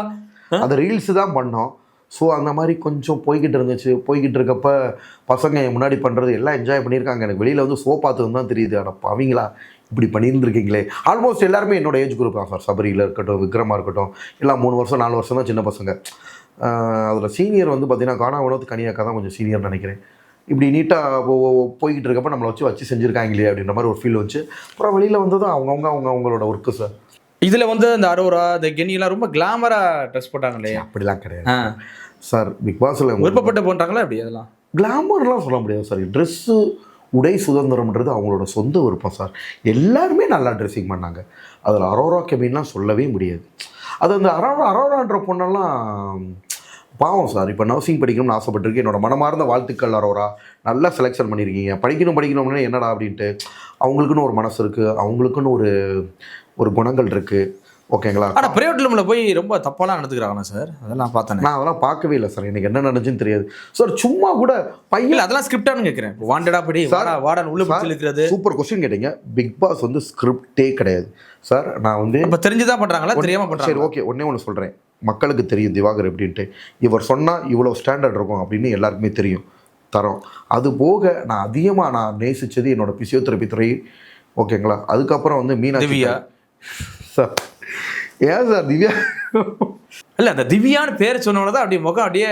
அந்த ரீல்ஸு தான் பண்ணோம். ஸோ அந்த மாதிரி கொஞ்சம் போய்கிட்டு இருந்துச்சு. போய்கிட்டு இருக்கப்ப பசங்க என் முன்னாடி பண்ணுறது எல்லாம் என்ஜாய் பண்ணியிருக்காங்க. எனக்கு வெளியில் வந்து ஷோ பார்த்தது தான் தெரியுது, அடப்பா அவங்களா இப்படி பண்ணியிருந்துருக்கீங்களே. ஆல்மோஸ்ட் எல்லாருமே என்னோட ஏஜ் குரூப் தான் சார். சபரியில் இருக்கட்டும், விக்ரமாக இருக்கட்டும், எல்லாம் 3 வருஷம் 4 வருஷம் தான் சின்ன பசங்க. அதில் சீனியர் வந்து பார்த்தீங்கன்னா கானா உணவு கனியாக்கா தான் கொஞ்சம் சீனியர் நினைக்கிறேன். இப்படி நீட்டாக போய்கிட்டு இருக்கப்போ நம்மளை வச்சு செஞ்சுருக்காங்களே அப்படின்ற மாதிரி ஒரு ஃபீல் வந்துச்சு. அப்புறம் வெளியில் வந்ததும் அவங்களோட ஒர்க்கு சார். இதில் வந்து இந்த அரோரா இந்த கெனிலாம் ரொம்ப கிளாமராக ட்ரெஸ் போட்டாங்க இல்லையா? அப்படிலாம் கிடையாது சார். பிக் பாஸில் விருப்பப்பட்டு போட்டாங்களா அப்படி? அதெல்லாம் கிளாமர்லாம் சொல்ல முடியாது சார். ட்ரெஸ்ஸு உடை சுதந்திரம்ன்றது அவங்களோட சொந்த விருப்பம் சார். எல்லாருமே நல்லா ட்ரெஸ்ஸிங் பண்ணாங்க. அதில் அரோரா கெபின்லாம் சொல்லவே முடியாது. அது அந்த அரோரான்ற பொண்ணெல்லாம் பாவம் சார். இப்போ நர்சிங் படிக்கணும்னு ஆசைப்பட்டிருக்கு. என்னோட மனமார்ந்த வாழ்த்துக்கள் அரோரா, நல்லா செலெக்ஷன் பண்ணியிருக்கீங்க. படிக்கணும்னா என்னடா அப்படின்ட்டு அவங்களுக்குன்னு ஒரு மனசு இருக்குது, அவங்களுக்குன்னு ஒரு குணங்கள் இருக்குது. ஓகேங்களா? ஆனால் பிரைவேட் ரூமில் போய் ரொம்ப தப்பாலாம் நடந்துக்கிறாங்களா சார்? அதெல்லாம் பார்த்தேன். நான் அதெல்லாம் பார்க்கவே இல்லை சார். எனக்கு என்ன நடந்துச்சுன்னு தெரியாது சார். சும்மா கூட பையன் அதெல்லாம் ஸ்கிரிப்டானு கேட்குறேன். வாண்டடா படி வார்டன் உள்ள பிடிச்சி இருக்கிறது. சூப்பர் கொஸ்டின் கேட்டீங்க. பிக் பாஸ் வந்து ஸ்கிரிப்டே கிடையாது சார். நான் வந்து இப்போ தெரிஞ்சுதான் பண்ணுறாங்களா தெரியாமல் பண்ணுறாங்க? சரி ஓகே, ஒன்று சொல்கிறேன். மக்களுக்கு தெரியும் திவாகர் எப்படின்ட்டு. இவர் சொன்னால் இவ்வளோ ஸ்டாண்டர்ட் இருக்கும் அப்படின்னு எல்லாருக்குமே தெரியும், தரோம். அது போக நான் அதிகமாக நேசித்தது என்னோட பிசியோதெரப்பி துறை. ஓகேங்களா? அதுக்கப்புறம் வந்து மீனாட்சி சார். ஏன் சார் திவ்யா இல்லை அந்த திவ்யான்னு பேர் சொன்னோட தான் அப்படியே முகம் அப்படியே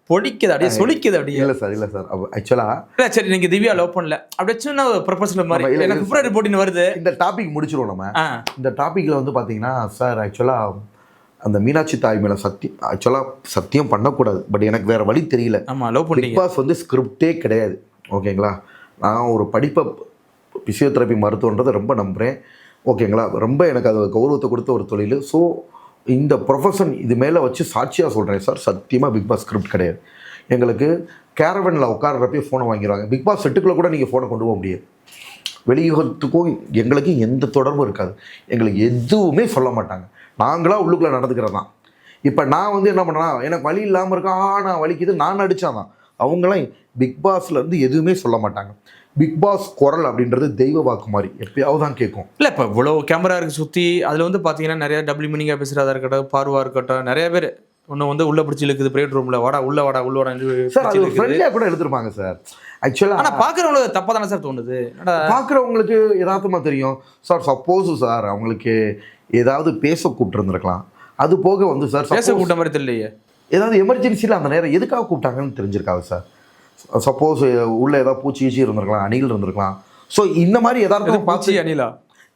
பொடிக்குது, அப்படியே சொலிக்குது அப்படியே. இல்லை சார் ஆக்சுவலாக இல்லை சரி, நீங்கள் திவ்யா லவ் பண்ணல அப்படியே சின்ன ப்ரொபோசல் மாதிரி எனக்கு பிப்ரவரி 14 வருது. இந்த டாபிக் முடிச்சிருவோம் நம்ம. இந்த டாப்பிக்கில் வந்து பார்த்தீங்கன்னா சார், ஆக்சுவலாக அந்த மீனாட்சி தாய் மேலே சத்தியம் பண்ணக்கூடாது. பட் எனக்கு வேறு வழி தெரியல. ஆமாம், லவ் பண்ணி. பிக் பாஸ் வந்து ஸ்கிரிப்டே கிடையாது. ஓகேங்களா? நான் ஒரு படிப்பை பிசியோதெரப்பி மருத்துவன்றதை ரொம்ப நம்புகிறேன். ஓகேங்களா? ரொம்ப எனக்கு அது கௌரவத்தை கொடுத்த ஒரு தொழில். ஸோ இந்த ப்ரொஃபஷன் இது மேலே வச்சு சாட்சியாக சொல்கிறேன் சார், சத்தியமாக பிக் பாஸ் ஸ்கிரிப்ட் கிடையாது. எங்களுக்கு கேரவனில் உட்கார்றப்பே ஃபோனை வாங்கிடுவாங்க. பிக் பாஸ் செட்டுக்குள்ளே கூட நீங்கள் ஃபோனை கொண்டு போக முடியாது. வெளியுகத்துக்கும் எங்களுக்கும் எந்த தொடர்பும் இருக்காது. எங்களுக்கு எதுவுமே சொல்ல மாட்டாங்க. நாங்களாக உள்ளுக்குள்ளே நடந்துக்கிறது தான். இப்போ நான் வந்து என்ன பண்ணுறேன்னா, எனக்கு வலி இல்லாமல் இருக்கா, நான் வலிக்குது, நான் நடித்தாதான். அவங்களாம் பிக் பாஸ்லேருந்து எதுவுமே சொல்ல மாட்டாங்க. பிக் பாஸ் குரல் அப்படின்றது தெய்வ வாக்கு மாதிரி எப்பயாவது தான் கேட்கும். இல்லை இப்போ இவ்வளோ கேமரா இருக்குது சுற்றி, அதில் வந்து பார்த்தீங்கன்னா நிறைய டபுள் மீனிங்காக பேசுகிறதா இருக்கட்டும், பார்வா இருக்கட்டும், நிறைய பேர் ஒன்று வந்து உள்ளே பிடிச்சி இழுக்குது பிரைவேட் ரூமில், வாடா சார். அது ஃப்ரெண்ட்லியாக கூட எடுத்துருப்பாங்க சார். ஆக்சுவலாக ஆனால் பார்க்குறவங்களுக்கு தப்பாக தானே சார் தோணுது? பார்க்குறவங்களுக்கு யதார்த்தமாக தெரியும் சார். சப்போஸ் சார் அவங்களுக்கு ஏதாவது பேச கூப்பிட்டுருந்துருக்கலாம். அது போக வந்து சார் பேச கூப்பிட்ட மாதிரி தெரியலையே. ஏதாவது எமர்ஜென்சியில் அந்த நேரம் எதுக்காக கூப்பிட்டாங்கன்னு தெரிஞ்சிருக்காது சார். சப்போஸ் உள்ளே ஏதாவது பூச்சி இருந்திருக்கலாம், அணில் இருந்திருக்கலாம். ஸோ இந்த மாதிரி எதாவது பூச்சி அணிலா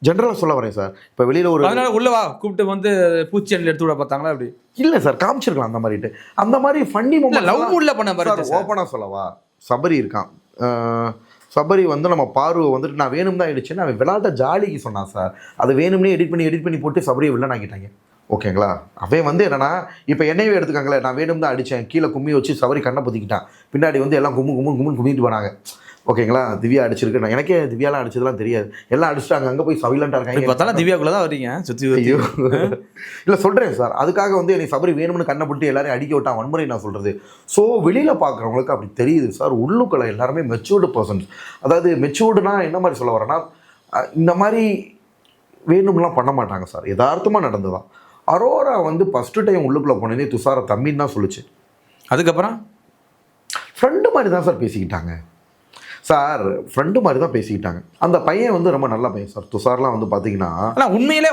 ஜென்ரலாக சொல்ல வரேன் சார். இப்போ வெளியில் ஒரு அதனால உள்ளவா கூப்பிட்டு வந்து பூச்சி அணில் எடுத்து விட பார்த்தாங்களா அப்படி? இல்லை சார், காமிச்சிருக்கலாம் அந்த மாதிரிட்டு. அந்த மாதிரி ஃபன்னி மூமெண்ட் லவ் மூட்ல பண்ண பாருங்க. ஓப்பனாக சொல்லவா, சபரி இருக்கான். சபரி வந்து நம்ம பார்வை வந்துட்டு நான் வேணும் தான் அடிச்சேன்னு அவன் விளையாட்ட ஜாலிக்கு சொன்னான் சார். அதை வேணும்னே எடிட் பண்ணி போட்டு சபரியை வில்லன் ஆக்கிட்டாங்க. ஓகேங்களா? அவன் வந்து என்னன்னா, இப்போ என்னையவே எடுத்துக்காங்களே, நான் வேணும் தான் அடித்தேன், கீழே கும்மி வச்சு சபரி கண்ணை பொத்திக்கிட்டான். பின்னாடி வந்து எல்லாம் கும்முன்னு கும்மிட்டு போனாங்க. ஓகேங்களா? திவ்யா அடிச்சிருக்கு. நான் எனக்கே திவ்யாலாம் அடிச்சதுலாம் தெரியாது. எல்லாம் அடிச்சிட்டாங்க. அங்கே போய் சைலண்டாக இருக்காங்க. பார்த்தாலும் திவ்யாக்குள்ளே தான் வரீங்க சுற்றி. ஐயோ இல்லை சொல்கிறேன் சார். அதுக்காக வந்து என்னை சபரி வேணும்னு கண்ணை போட்டு எல்லாரையும் அடிக்க விட்டான். வன்முறை நான் சொல்கிறது. ஸோ வெளியில் பார்க்குறவங்களுக்கு அப்படி தெரியுது சார். உள்ளுக்குள்ள எல்லாருமே மெச்சூர்டு பர்சன்ஸ். அதாவது மெச்சூர்டுனா என்ன மாதிரி சொல்ல வரேன்னா, இந்த மாதிரி வேணும்லாம் பண்ண மாட்டாங்க சார். யதார்த்தமாக நடந்துதான். அரோரா வந்து ஃபஸ்ட்டு டைம் உள்ளுக்குள்ளே போனதே துஷாரை தம்பின்னு தான் சொல்லிச்சு. அதுக்கப்புறம் ஃப்ரெண்டு மாதிரி தான் சார் பேசிக்கிட்டாங்க சார் ஃப்ரெண்டு மாதிரி தான் பேசிக்கிட்டாங்க. அந்த பையன் வந்து ரொம்ப நல்ல பையன் சார். துஷார்லாம் வந்து பார்த்தீங்கன்னா ஆனால் உண்மையிலே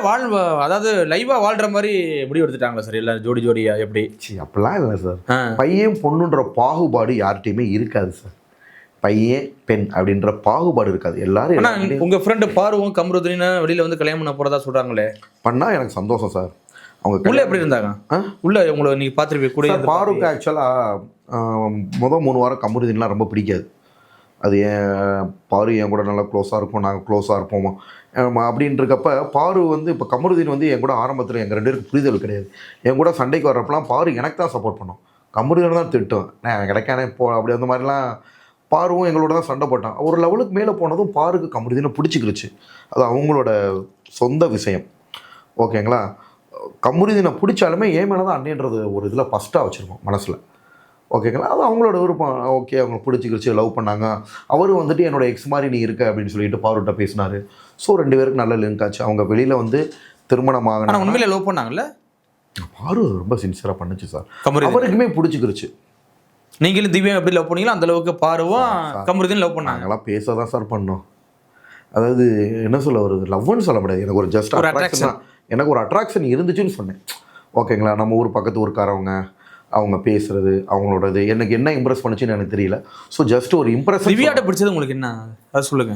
அதாவது லைவாக வாழ்கிற மாதிரி முடிவு எடுத்துட்டாங்களா சார் எல்லாரும் ஜோடி ஜோடியா எப்படி? அப்படிலாம் இல்லை சார். பையன் பொண்ணுன்ற பாகுபாடு யார்கிட்டையுமே இருக்காது சார். பையன் பெண் அப்படின்ற பாகுபாடு இருக்காது. எல்லாரும் உங்கள் ஃப்ரெண்டு பார்வும் கமருதீன் வெளியில் வந்து கல்யாணம் பண்ண போகிறதா சொல்கிறாங்களே, பண்ணால் எனக்கு சந்தோஷம் சார். அவங்க உள்ள எப்படி இருந்தாங்க? உள்ள உங்களை நீங்கள் பார்த்துருப்பீங்க கூட. பாருக்கு ஆக்சுவலாக மொதல் 3 வாரம் கமருதீன்லாம் ரொம்ப பிடிக்காது. அது பாரு என் கூட நல்லா க்ளோஸாக இருப்போம், நாங்கள் க்ளோஸாக இருப்போமா அப்படின்றக்கப்ப பாரு வந்து இப்போ கமருதீன் வந்து என் கூட ஆரம்பத்தில் எங்கள் 2 பேருக்கு புரிதல் கிடையாது. என் கூட சண்டைக்கு வர்றப்பெல்லாம் பாரு எனக்கு தான் சப்போர்ட் பண்ணோம், கமருதீன் தான் திட்டும். நான் கிடைக்கானே போ அப்படி அந்த மாதிரிலாம் பாருவும் எங்களோட தான் சண்டை போட்டான். ஒரு லெவலுக்கு மேலே போனதும் பாருக்கு கமருதீனை பிடிச்சிக்கிருச்சு. அது அவங்களோட சொந்த விஷயம். ஓகேங்களா? கமருதீனை பிடிச்சாலுமே ஏன் மேலே தான் அண்ணின்றது ஒரு இதில் ஃபஸ்ட்டாக வச்சுருக்கோம் மனசில். ஓகேங்களா? அது அவங்களோட விருப்பம். ஓகே, அவங்க பிடிச்சிக்கிருச்சு, லவ் பண்ணாங்க. அவரும் வந்துட்டு என்னோட எக்ஸ் மாதிரி நீ இருக்க அப்படின்னு சொல்லிட்டு பாருட்ட பேசினார். ஸோ 2 பேருக்கு நல்ல லிங்க் ஆச்சு. அவங்க வெளியில் வந்து திருமணமாக உண்மையிலே லவ் பண்ணாங்கல்ல. பாரு ரொம்ப சின்சியராக பண்ணுச்சு சார். அவருக்குமே பிடிச்சிக்கிருச்சு. நீங்களும் திவ்யா எப்படி லவ் பண்ணீங்களோ அந்த அளவுக்கு பாருவும் கமருதீன் லவ் பண்ணாங்க. நாங்களாம் பேச தான் சார் பண்ணோம். அதாவது என்ன சொல்ல வருது, லவ்னு சொல்ல முடியாது. எனக்கு ஒரு ஜஸ்ட் அட்ராக்ஷன் தான். எனக்கு ஒரு அட்ராக்ஷன் இருந்துச்சுன்னு சொன்னேன். ஓகேங்களா? நம்ம ஊர் பக்கத்து ஊருக்காரவங்க, அவங்க பேசுறது, அவங்களோடது எனக்கு என்ன இம்ப்ரெஸ் பண்ணுச்சுன்னு எனக்கு தெரியல. ஸோ ஜஸ்ட் ஒரு இம்ப்ரெஸ். திவ்யாட்ட பிடிச்சது உங்களுக்கு என்ன, அது சொல்லுங்க.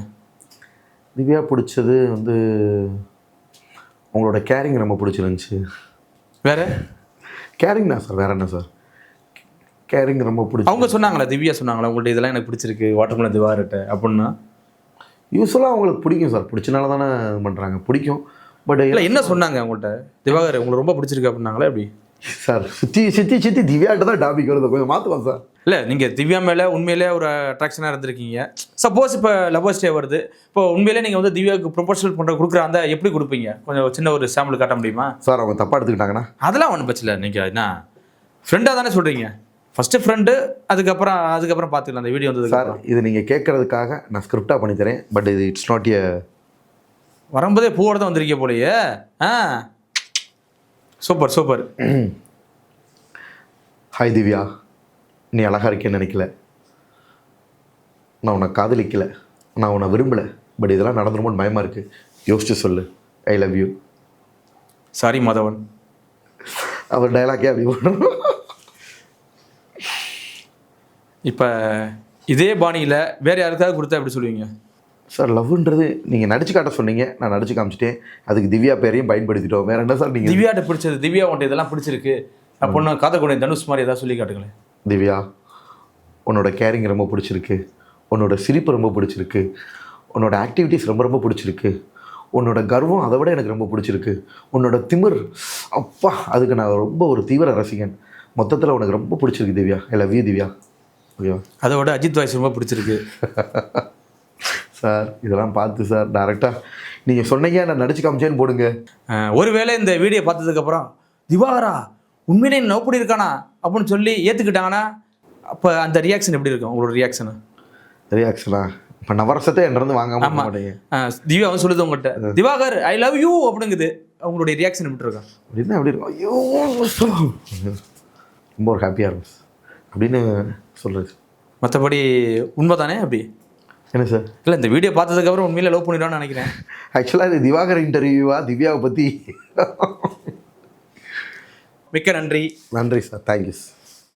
திவ்யா பிடிச்சது வந்து உங்களோட கேரிங் ரொம்ப பிடிச்சிருந்துச்சு. வேற கேரிங் தான் சார், வேற என்ன சார்? கேரிங் ரொம்ப பிடிச்சி. அவங்க சொன்னாங்களா, திவ்யா சொன்னாங்களா உங்கள்ட்ட இதெல்லாம் எனக்கு பிடிச்சிருக்கு வாட்டர்மெலன் திவாகர்ட்ட அப்படின்னா? யூஸ்வலாக அவங்களுக்கு பிடிக்கும் சார். பிடிச்சனால தானே இது பண்ணுறாங்க, பிடிக்கும். பட் இல்லை என்ன சொன்னாங்க அவங்கள்ட்ட? திவாகர் உங்களுக்கு ரொம்ப பிடிச்சிருக்கு அப்படின்னாங்களா எப்படி சார்? சுற்றி திவ்யாட்ட தான் டாபிக் வருது, கொஞ்சம் மாற்றுவான் சார். இல்லை நீங்கள் திவ்யா மேலே உண்மையிலே ஒரு அட்ராக்ஷனாக இருந்திருக்கீங்க. சப்போஸ் இப்போ லவ்வர்ஸ் டே வருது, இப்போ உண்மையிலே நீங்கள் வந்து திவ்யாவுக்கு ப்ரொபோசல் பண்ணுற கொடுக்குற அந்த எப்படி கொடுப்பீங்க? கொஞ்சம் சின்ன ஒரு சாம்பிள் காட்ட முடியுமா சார்? அவங்க தப்பாக எடுத்துக்கிட்டாங்கன்னா அதெல்லாம் ஒன்றும் பிரச்சனை இல்லை. நீங்கள் என்ன ஃப்ரெண்டாக தானே சொல்கிறீங்க? ஃபஸ்ட்டு ஃப்ரெண்டு, அதுக்கப்புறம் பார்த்துக்கலாம் அந்த வீடியோ வந்தது சார். இது நீங்கள் கேட்குறதுக்காக நான் ஸ்கிரிப்டாக பண்ணித்தரேன். பட் இது இட்ஸ் நாட் எ வரும்போதே பூவோட தான் வந்திருக்கே போலையே. Super super. ஹாய் திவ்யா, நீ அழகாக இருக்கேன்னு நினைக்கல. நான் உன்னை காதலிக்கலை, நான் உன்னை விரும்பலை. பட் இதெல்லாம் நடந்துருமோன்னு பயமாக இருக்குது. யோசிச்சு சொல்லு. I love you. Sorry Madhavan. அவர் டைலாக்கே அப்படி போடணும். இப்போ இதே பாணியில் வேறு யாருக்காவது கொடுத்தா எப்படி சொல்லுவீங்க சார்? லவ்ன்றது நீங்கள் நடிச்சு காட்ட சொன்னீங்க, நான் நடிச்சு காமிச்சிட்டேன். அதுக்கு திவ்யா பேரையும் பயன்படுத்திட்டோம். வேறு என்ன சார்? நீங்கள் திவ்யாட்ட பிடிச்சது, திவ்யா உன்ட்ட இதெல்லாம் பிடிச்சிருக்கு அப்படின்னு காதக்கூடிய தனுஷ் மாதிரி ஏதாவது சொல்லி காட்டுங்களேன். திவ்யா, உன்னோட கேரிங் ரொம்ப பிடிச்சிருக்கு, உன்னோட சிரிப்பு ரொம்ப பிடிச்சிருக்கு, உன்னோட ஆக்டிவிட்டீஸ் ரொம்ப ரொம்ப பிடிச்சிருக்கு, உன்னோட கர்வம் அதை விட எனக்கு ரொம்ப பிடிச்சிருக்கு, உன்னோட திமிர் அப்பா அதுக்கு நான் ரொம்ப ஒரு தீவிர ரசிகன். மொத்தத்தில் உனக்கு ரொம்ப பிடிச்சிருக்கு திவ்யா. ஐ லவ் யூ திவ்யா. ஓகேவா? அதை விட அஜித் வாய்ஸ் ரொம்ப பிடிச்சிருக்கு சார். இதெல்லாம் பார்த்து சார் டேரெக்டாக நீங்கள் சொன்னீங்க, நான் நடிச்சு காமிச்சேன்னு போடுங்க. ஒருவேளை இந்த வீடியோ பார்த்ததுக்கப்புறம் திவாகரா உண்மையிலே லவ் பண்ணியிருக்கானா அப்படின்னு சொல்லி ஏற்றுக்கிட்டாங்கன்னா அப்போ அந்த ரியாக்ஷன் எப்படி இருக்கும் உங்களோட ரியாக்ஷனு? ரியாக்ஷனா? இப்போ நவரசத்தை என்னிருந்து வாங்க மாட்டேங்க. திவ்யா வந்து சொல்லுது உங்கள்கிட்ட, திவாகர் ஐ லவ் யூ அப்படிங்குது, அவங்களுடைய ரியாக்ஷன் எப்படி இருக்கும்? அப்படின்னா எப்படி இருக்கும்? ஐயோ ரொம்ப ஒரு ஹாப்பியாக இருக்கும் அப்படின்னு சொல்கிறது. மற்றபடி உண்மை தானே அப்படி? என்ன சார்? இல்லை, இந்த வீடியோ பார்த்ததுக்கப்புறம் உண்மையில லவ் பண்ணிடுவான்னு நினைக்கிறேன். ஆக்சுவலாக இது திவாகர் இன்டர்வியூவா திவ்யாவை பற்றி? மிக்க நன்றி. நன்றி சார், தேங்க்யூ.